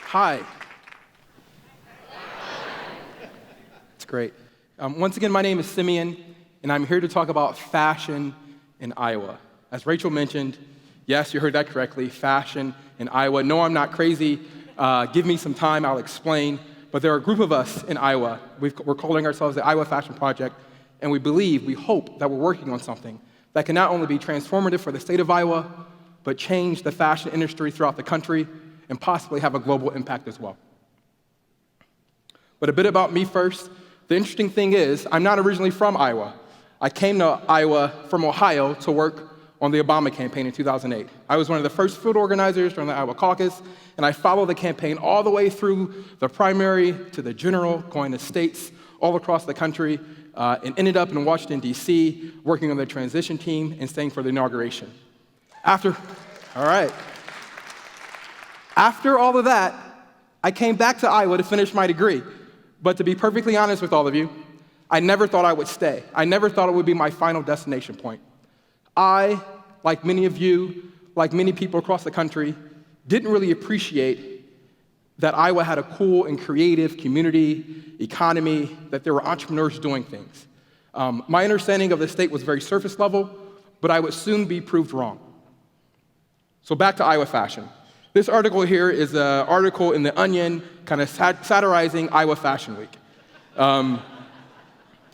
Hi. It's great. Once again, my name is Simeon, and I'm here to talk about fashion in Iowa. As Rachel mentioned, yes, you heard that correctly, fashion in Iowa. No, I'm not crazy. Give me some time, I'll explain. But there are a group of us in Iowa. We're calling ourselves the Iowa Fashion Project, and we hope that we're working on something that can not only be transformative for the state of Iowa, but change the fashion industry throughout the country and possibly have a global impact as well. But a bit about me first. The interesting thing is, I'm not originally from Iowa. I came to Iowa from Ohio to work on the Obama campaign in 2008. I was one of the first field organizers during the Iowa caucus, and I followed the campaign all the way through the primary to the general, going to states all across the country, and ended up in Washington, D.C., working on the transition team and staying for the inauguration. After all of that, I came back to Iowa to finish my degree. But to be perfectly honest with all of you, I never thought I would stay. I never thought it would be my final destination point. I, like many of you, like many people across the country, didn't really appreciate that Iowa had a cool and creative community, economy, that there were entrepreneurs doing things. My understanding of the state was very surface level, but I would soon be proved wrong. So back to Iowa fashion. This article here is an article in The Onion, kind of satirizing Iowa Fashion Week.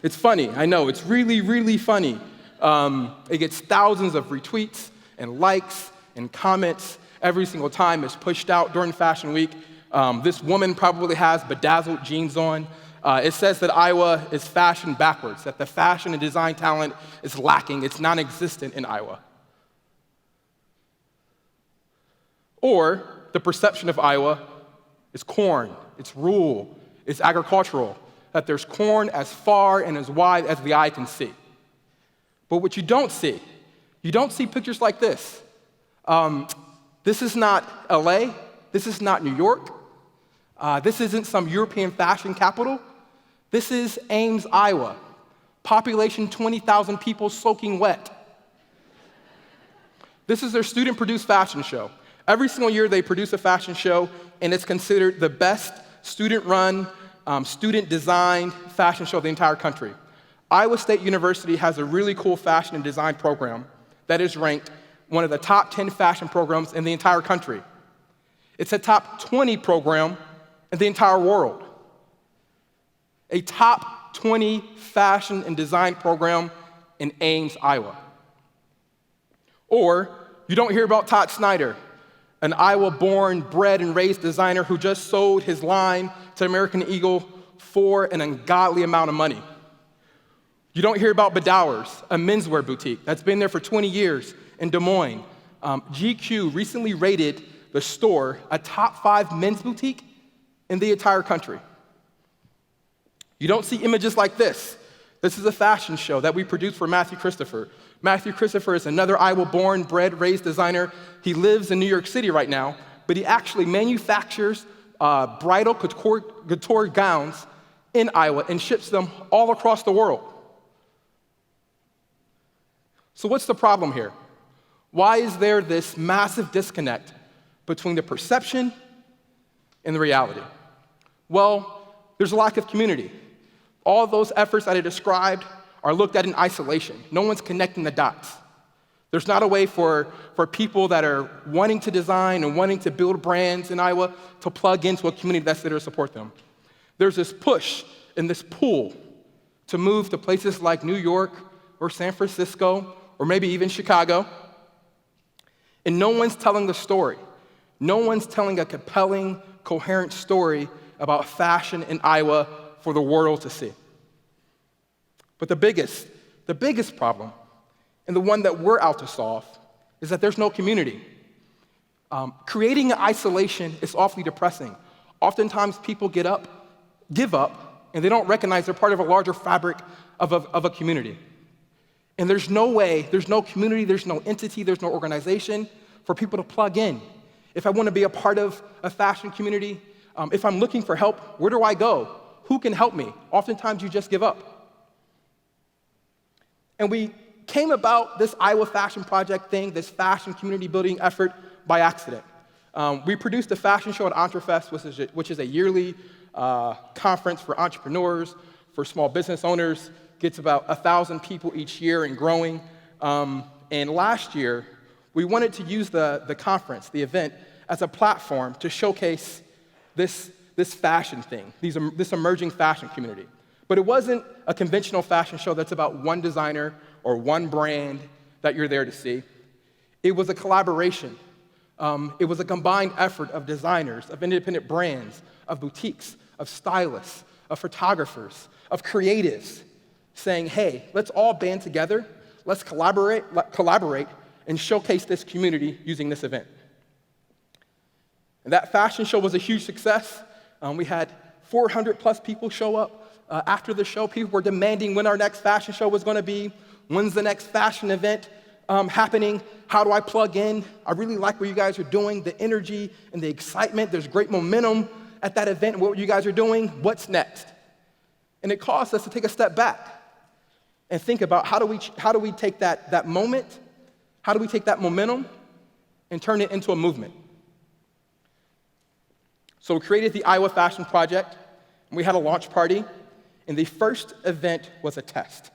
It's funny, I know, it's really, really funny. It gets thousands of retweets and likes and comments every single time it's pushed out during Fashion Week. This woman probably has bedazzled jeans on. It says that Iowa is fashion backwards, that the fashion and design talent is lacking, it's non-existent in Iowa. Or the perception of Iowa is corn, it's rural, it's agricultural, that there's corn as far and as wide as the eye can see. But what you don't see pictures like this. This is not LA, this is not New York, this isn't some European fashion capital. This is Ames, Iowa. Population 20,000 people soaking wet. This is their student-produced fashion show. Every single year they produce a fashion show, and it's considered the best student-run, student-designed fashion show of the entire country. Iowa State University has a really cool fashion and design program that is ranked one of the top 10 fashion programs in the entire country. It's a top 20 program in the entire world. A top 20 fashion and design program in Ames, Iowa. Or you don't hear about Todd Snyder, an Iowa-born, bred, and raised designer who just sold his line to American Eagle for an ungodly amount of money. You don't hear about Bedowers, a menswear boutique that's been there for 20 years in Des Moines. GQ recently rated the store a top 5 men's boutique in the entire country. You don't see images like this. This is a fashion show that we produced for Matthew Christopher. Matthew Christopher is another Iowa-born, bred, raised designer. He lives in New York City right now, but he actually manufactures bridal couture gowns in Iowa and ships them all across the world. So what's the problem here? Why is there this massive disconnect between the perception and the reality? Well, there's a lack of community. All those efforts that I described are looked at in isolation. No one's connecting the dots. There's not a way for people that are wanting to design and wanting to build brands in Iowa to plug into a community that's there to support them. There's this push and this pull to move to places like New York or San Francisco or maybe even Chicago, and no one's telling the story. No one's telling a compelling, coherent story about fashion in Iowa for the world to see. But the biggest problem, and the one that we're out to solve, is that there's no community. Creating isolation is awfully depressing. Oftentimes people give up, and they don't recognize they're part of a larger fabric of a community. And there's no way, there's no community, there's no entity, there's no organization for people to plug in. If I want to be a part of a fashion community, if I'm looking for help, where do I go? Who can help me? Oftentimes you just give up. And we came about this Iowa Fashion Project thing, this fashion community building effort, by accident. We produced a fashion show at Entrepreneurship, which is a yearly conference for entrepreneurs, for small business owners. Gets about 1,000 people each year and growing. And last year, we wanted to use the conference, the event, as a platform to showcase this fashion thing, this emerging fashion community. But it wasn't a conventional fashion show that's about one designer or one brand that you're there to see. It was a collaboration. It was a combined effort of designers, of independent brands, of boutiques, of stylists, of photographers, of creatives, saying, hey, let's all band together, let's collaborate, and showcase this community using this event. And that fashion show was a huge success. We had 400 plus people show up. After the show, people were demanding when our next fashion show was going to be, when's the next fashion event happening, how do I plug in? I really like what you guys are doing, the energy and the excitement. There's great momentum at that event, what you guys are doing, what's next? And it caused us to take a step back and think about how do we take that moment, how do we take that momentum and turn it into a movement? So we created the Iowa Fashion Project, and we had a launch party, and the first event was a test.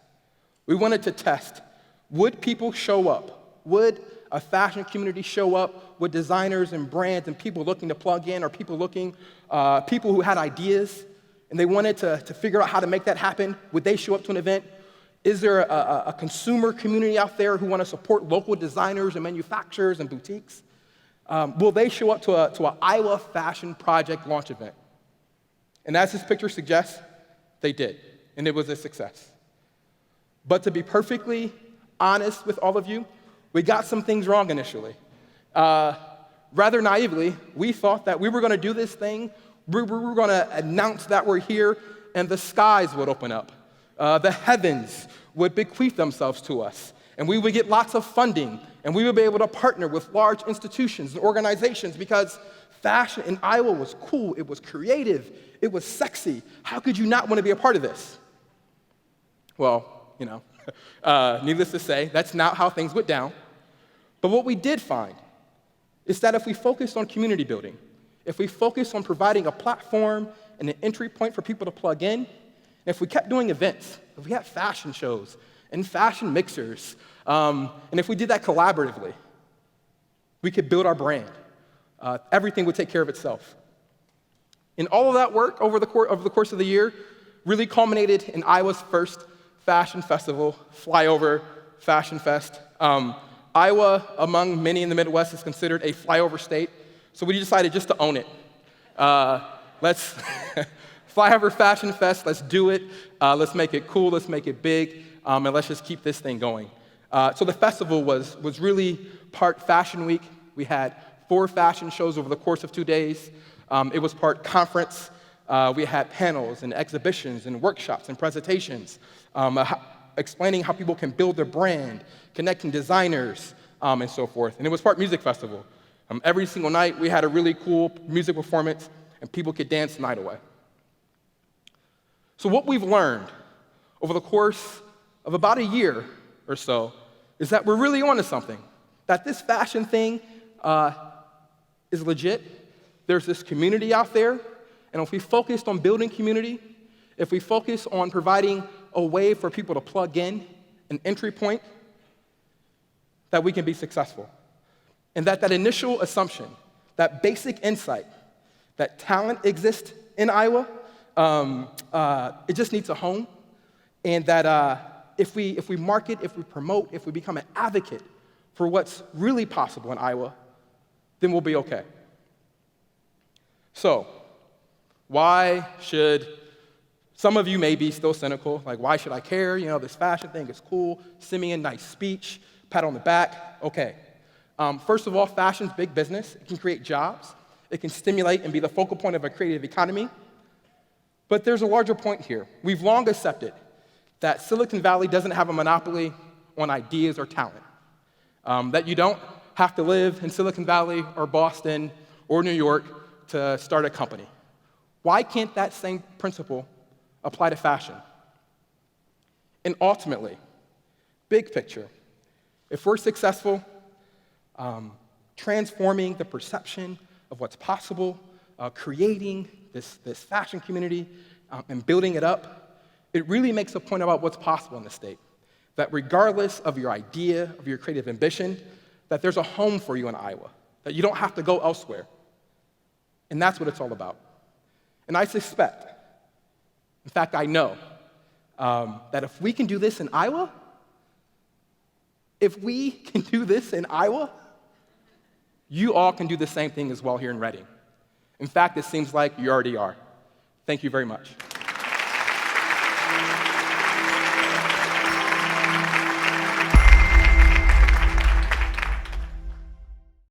We wanted to test, would people show up? Would a fashion community show up? Would designers and brands and people looking to plug in, or people who had ideas, and they wanted to figure out how to make that happen, would they show up to an event? Is there a consumer community out there who want to support local designers and manufacturers and boutiques? Will they show up to an Iowa Fashion Project launch event? And as this picture suggests, they did, and it was a success. But to be perfectly honest with all of you, we got some things wrong initially. Rather naively, we thought that we were going to do this thing, we were going to announce that we're here, and the skies would open up. The heavens would bequeath themselves to us, and we would get lots of funding, and we would be able to partner with large institutions and organizations because fashion in Iowa was cool, it was creative, it was sexy. How could you not want to be a part of this? Well, needless to say, that's not how things went down. But what we did find is that if we focused on community building, if we focused on providing a platform and an entry point for people to plug in, and if we kept doing events, if we had fashion shows and fashion mixers, and if we did that collaboratively, we could build our brand. Everything would take care of itself. And all of that work over the course of the year really culminated in Iowa's first fashion festival, Flyover Fashion Fest. Iowa, among many in the Midwest, is considered a flyover state, so we decided just to own it. Let's Flyover Fashion Fest, let's do it. Let's make it cool, let's make it big, and let's just keep this thing going. So the festival was really part fashion week. We had 4 fashion shows over the course of 2 days. It was part conference. We had panels and exhibitions and workshops and presentations, explaining how people can build their brand, connecting designers, and so forth. And it was part music festival. Every single night, we had a really cool music performance, and people could dance the night away. So what we've learned over the course of about a year or so is that we're really onto something, that this fashion thing is legit. There's this community out there, and if we focused on building community, if we focus on providing a way for people to plug in, an entry point, that we can be successful. And that initial assumption, that basic insight, that talent exists in Iowa, it just needs a home, and that if we market, if we promote, if we become an advocate for what's really possible in Iowa, then we'll be okay. So, why should, some of you may be still cynical, like why should I care? This fashion thing is cool. Simeon, nice speech, pat on the back, okay. First of all, fashion's big business. It can create jobs. It can stimulate and be the focal point of a creative economy. But there's a larger point here. We've long accepted that Silicon Valley doesn't have a monopoly on ideas or talent. That you don't have to live in Silicon Valley or Boston or New York to start a company. Why can't that same principle apply to fashion? And ultimately, big picture, if we're successful transforming the perception of what's possible, creating this fashion community and building it up, it really makes a point about what's possible in the state. That regardless of your idea, of your creative ambition, that there's a home for you in Iowa, that you don't have to go elsewhere. And that's what it's all about. And I suspect, in fact, I know, that if we can do this in Iowa, you all can do the same thing as well here in Redding. In fact, it seems like you already are. Thank you very much.